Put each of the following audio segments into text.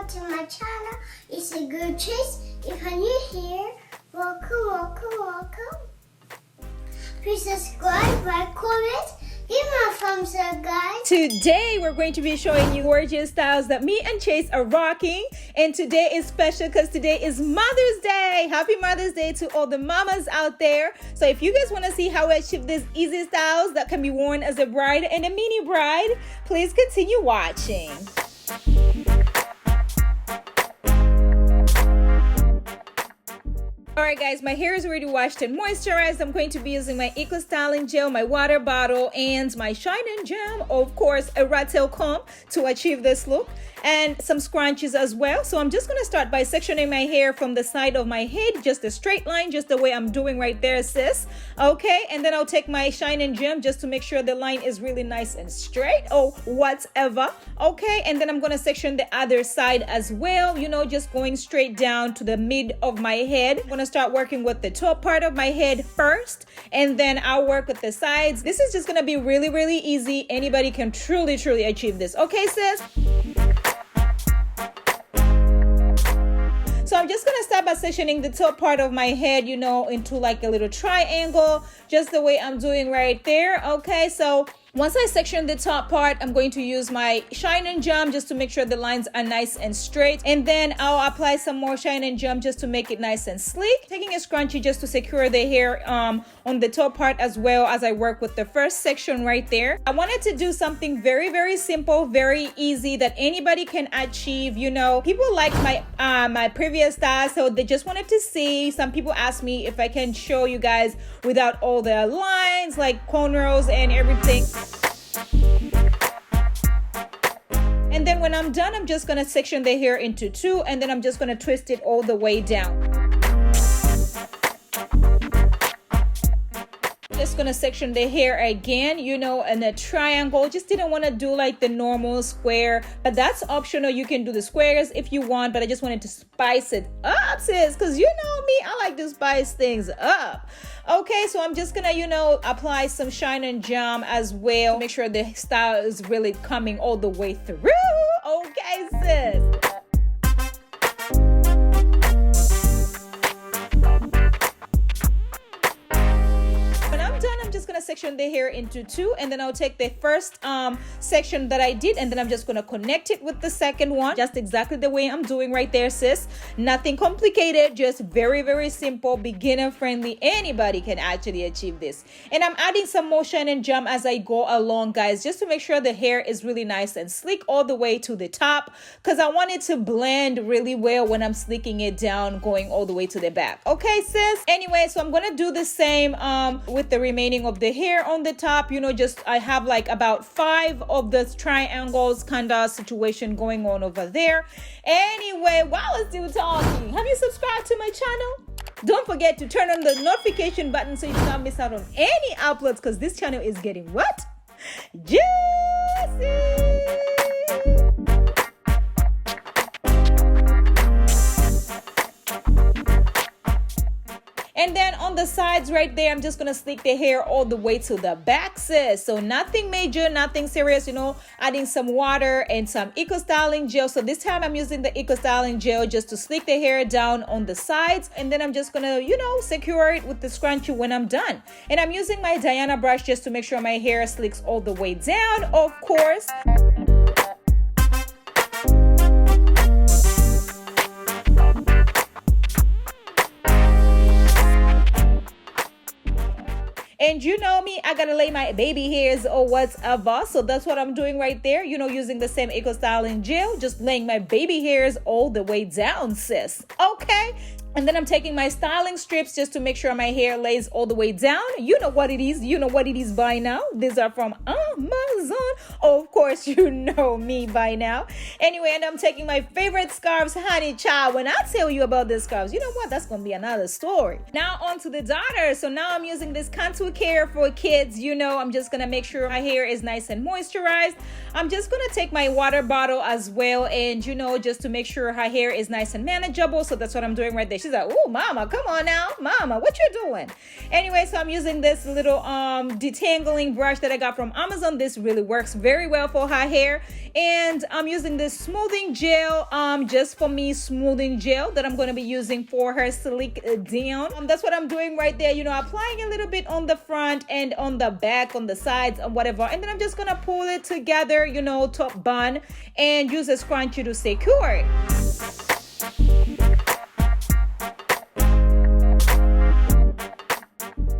to my channel. It's a good choice. If you're new here, welcome. Please subscribe, like, comment. Give me a thumbs up, guys. Today, we're going to be showing you gorgeous styles that me and Chase are rocking. And today is special because today is Mother's Day. Happy Mother's Day to all the mamas out there. So if you guys want to see how I achieve these easy styles that can be worn as a bride and a mini bride, please continue watching. Alright guys, my hair is already washed and moisturized. I'm going to be using my Eco Styling Gel, my water bottle, and my Shine and Gem, of course, a rat tail comb to achieve this look, and some scrunchies as well. So I'm just going to start by sectioning my hair from the side of my head, just a straight line, just the way I'm doing right there, sis. Okay, and then I'll take my Shine and Gem just to make sure the line is really nice and straight or whatever. Okay, and then I'm going to section the other side as well, you know, just going straight down to the mid of my head. I'm going to start working with the top part of my head first, and then I'll work with the sides. This is just going to be really, really easy. Anybody can truly achieve this. Okay, sis? So I'm just going to start by sectioning the top part of my head, you know, into like a little triangle, just the way I'm doing right there. Okay, so once I section the top part, I'm going to use my Shine and Gem just to make sure the lines are nice and straight. And then I'll apply some more Shine and Gem just to make it nice and sleek. Taking a scrunchie just to secure the hair on the top part as well as I work with the first section right there. I wanted to do something very simple, very easy that anybody can achieve. You know, people like my previous style, so they just wanted to see. Some people asked me if I can show you guys without all the lines like cornrows and everything. And then when I'm done, I'm just going to section the hair into two, and then I'm just going to twist it all the way down. Just going to section the hair again, you know, in a triangle. Just didn't want to do like the normal square, but that's optional. You can do the squares if you want, but I just wanted to spice it up, sis, because you know me, I like to spice things up. Okay, so I'm just gonna, you know, apply some Shine and Gem as well. Make sure the style is really coming all the way through. Okay, sis. Section the hair into two, and then I'll take the first section that I did, and then I'm just going to connect it with the second one, just exactly the way I'm doing right there, sis. Nothing complicated, just very simple, beginner friendly. Anybody can actually achieve this. And I'm adding some more Shine and Gem as I go along, guys, just to make sure the hair is really nice and sleek all the way to the top, because I want it to blend really well when I'm sleeking it down, going all the way to the back. Okay, sis? Anyway, so I'm going to do the same with the remaining of the hair on the top. You know, just I have like about 5 of the triangles kind of situation going on over there. Anyway, while I'm still talking, have you subscribed to my channel? Don't forget to turn on the notification button so you do not miss out on any uploads, because this channel is getting what? Juicy! And then on the sides right there, I'm just going to sleek the hair all the way to the back, sis. So nothing major, nothing serious, you know, adding some water and some Eco Styling Gel. So this time I'm using the Eco Styling Gel just to sleek the hair down on the sides. And then I'm just going to, you know, secure it with the scrunchie when I'm done. And I'm using my Diana brush just to make sure my hair sleeks all the way down, of course. And you know me, I gotta lay my baby hairs or whatever. So that's what I'm doing right there. You know, using the same Eco Styling Gel, just laying my baby hairs all the way down, sis. Okay. And then I'm taking my styling strips just to make sure my hair lays all the way down. You know what it is. You know what it is by now. These are from Amazon. Of course, you know me by now. Anyway, and I'm taking my favorite scarves, honey child. When I tell you about the scarves, you know what? That's going to be another story. Now on to the daughter. So now I'm using this contour care for kids. You know, I'm just going to make sure my hair is nice and moisturized. I'm just going to take my water bottle as well. And, you know, just to make sure her hair is nice and manageable. So that's what I'm doing right there. She's like, oh, mama, come on now. Mama, what you doing? Anyway, so I'm using this little detangling brush that I got from Amazon. This really works very well for her hair. And I'm using this smoothing gel, just for me, smoothing gel that I'm going to be using for her sleek down. That's what I'm doing right there, you know, applying a little bit on the front and on the back, on the sides and whatever. And then I'm just going to pull it together, you know, top bun, and use a scrunchie to secure it.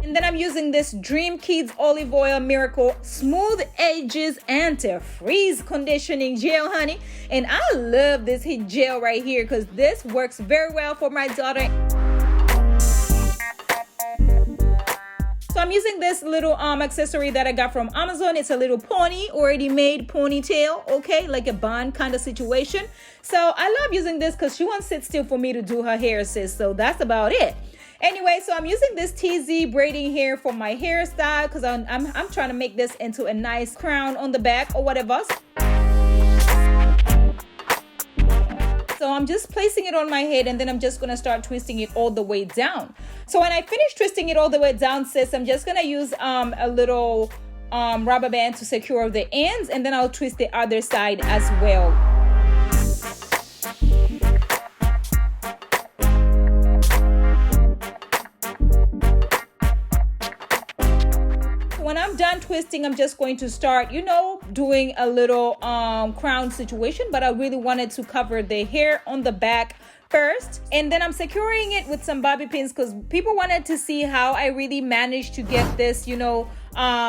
And then I'm using this Dream Kids Olive Oil Miracle Smooth Edges Anti-Freeze Conditioning Gel, honey. And I love this heat gel right here because this works very well for my daughter. So I'm using this little accessory that I got from Amazon. It's a little pony, already made ponytail, okay, like a bun kind of situation. So I love using this because she won't sit still for me to do her hair, sis. So that's about it. Anyway, so I'm using this TZ braiding hair for my hairstyle because I'm trying to make this into a nice crown on the back or whatever. So I'm just placing it on my head, and then I'm just going to start twisting it all the way down. So when I finish twisting it all the way down, sis, I'm just going to use a little rubber band to secure the ends, and then I'll twist the other side as well. When I'm done twisting, I'm just going to start, you know, doing a little crown situation, but I really wanted to cover the hair on the back first, and then I'm securing it with some bobby pins because people wanted to see how I really managed to get this, you know,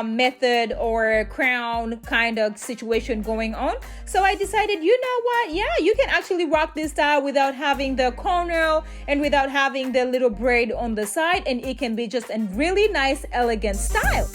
method or crown kind of situation going on. So I decided, you know what, yeah, you can actually rock this style without having the cornrow and without having the little braid on the side, and it can be just a really nice, elegant style.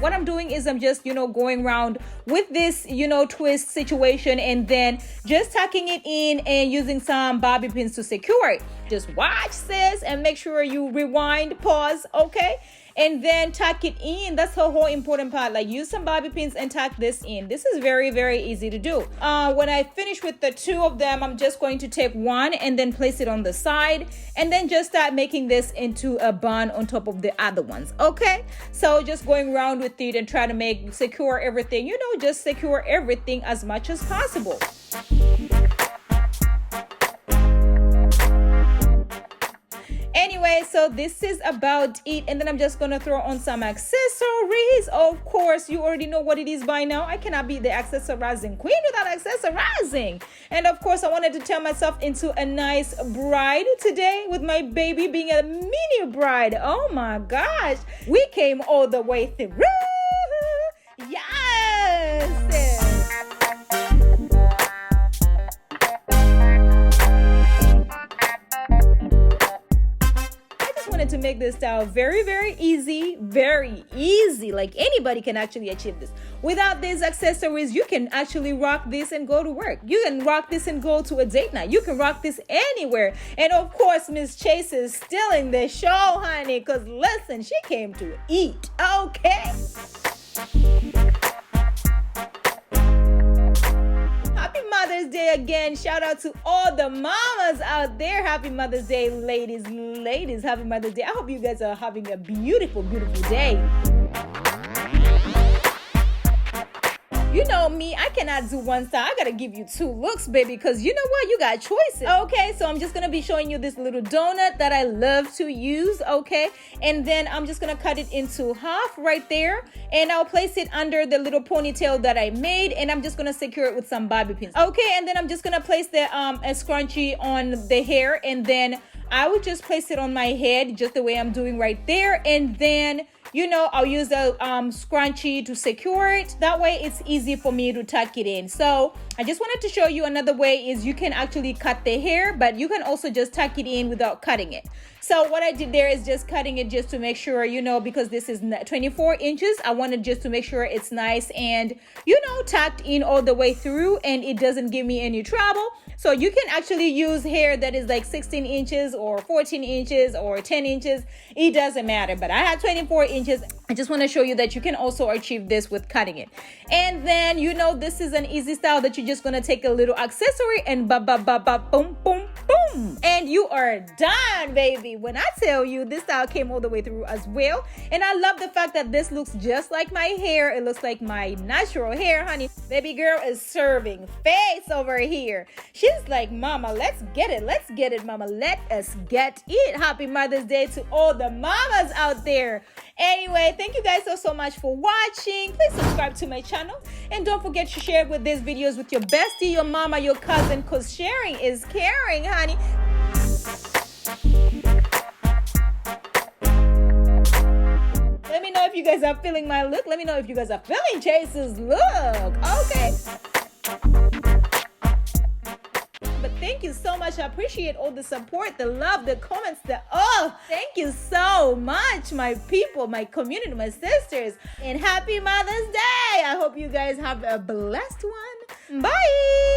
What I'm doing is I'm just, you know, going around with this, you know, twist situation, and then just tucking it in and using some bobby pins to secure it. Just watch, sis, and make sure you rewind, pause, okay? And then tuck it in. That's the whole important part. Like, use some bobby pins and tuck this in. This is very, very easy to do. When I finish with the two of them, I'm just going to take one and then place it on the side, and then just start making this into a bun on top of the other ones, okay? So just going around with it and try to secure everything, you know, just secure everything as much as possible. Anyway, so this is about it, and then I'm just gonna throw on some accessories. Of course, you already know what it is by now. I cannot be the accessorizing queen without accessorizing. And of course, I wanted to turn myself into a nice bride today with my baby being a mini bride. Oh my gosh, we came all the way through. Yes. To make this style very, very easy, like anybody can actually achieve this. Without these accessories, you can actually rock this and go to work. You can rock this and go to a date night. You can rock this anywhere. And of course, Miss Chase is still in the show, honey, because listen, she came to eat, okay? Happy Mother's Day again. Shout out to all the mamas out there. Happy Mother's Day, ladies. Happy Mother's Day. I hope you guys are having a beautiful, beautiful day. You know me, I cannot do one style. I gotta give you two looks, baby, because you know what? You got choices. Okay, so I'm just gonna be showing you this little donut that I love to use, okay? And then I'm just gonna cut it into half right there, and I'll place it under the little ponytail that I made, and I'm just gonna secure it with some bobby pins. Okay, and then I'm just gonna place the a scrunchie on the hair, and then I would just place it on my head just the way I'm doing right there, and then, you know, I'll use a scrunchie to secure it. That way it's easy for me to tuck it in. So I just wanted to show you another way is you can actually cut the hair, but you can also just tuck it in without cutting it. So what I did there is just cutting it just to make sure, you know, because this is 24 inches, I wanted just to make sure it's nice and, you know, tucked in all the way through and it doesn't give me any trouble. So you can actually use hair that is like 16 inches or 14 inches or 10 inches. It doesn't matter, but I had 24 inches. I just want to show you that you can also achieve this with cutting it. And then, you know, this is an easy style that you're just going to take a little accessory and boom, boom, boom. And you are done, baby. When I tell you, this style came all the way through as well. And I love the fact that this looks just like my hair. It looks like my natural hair, honey. Baby girl is serving face over here. She's like, mama, let's get it. Let's get it, mama. Let us get it. Happy Mother's Day to all the mamas out there. Anyway, thank you guys so much for watching. Please subscribe to my channel. And don't forget to share with these videos with your bestie, your mama, your cousin, because sharing is caring, honey. Let me know if you guys are feeling my look. Let me know if you guys are feeling Chase's look. Okay. But thank you so much. I appreciate all the support, the love, the comments, thank you so much, my people, my community, my sisters. And happy Mother's Day. I hope you guys have a blessed one. Bye.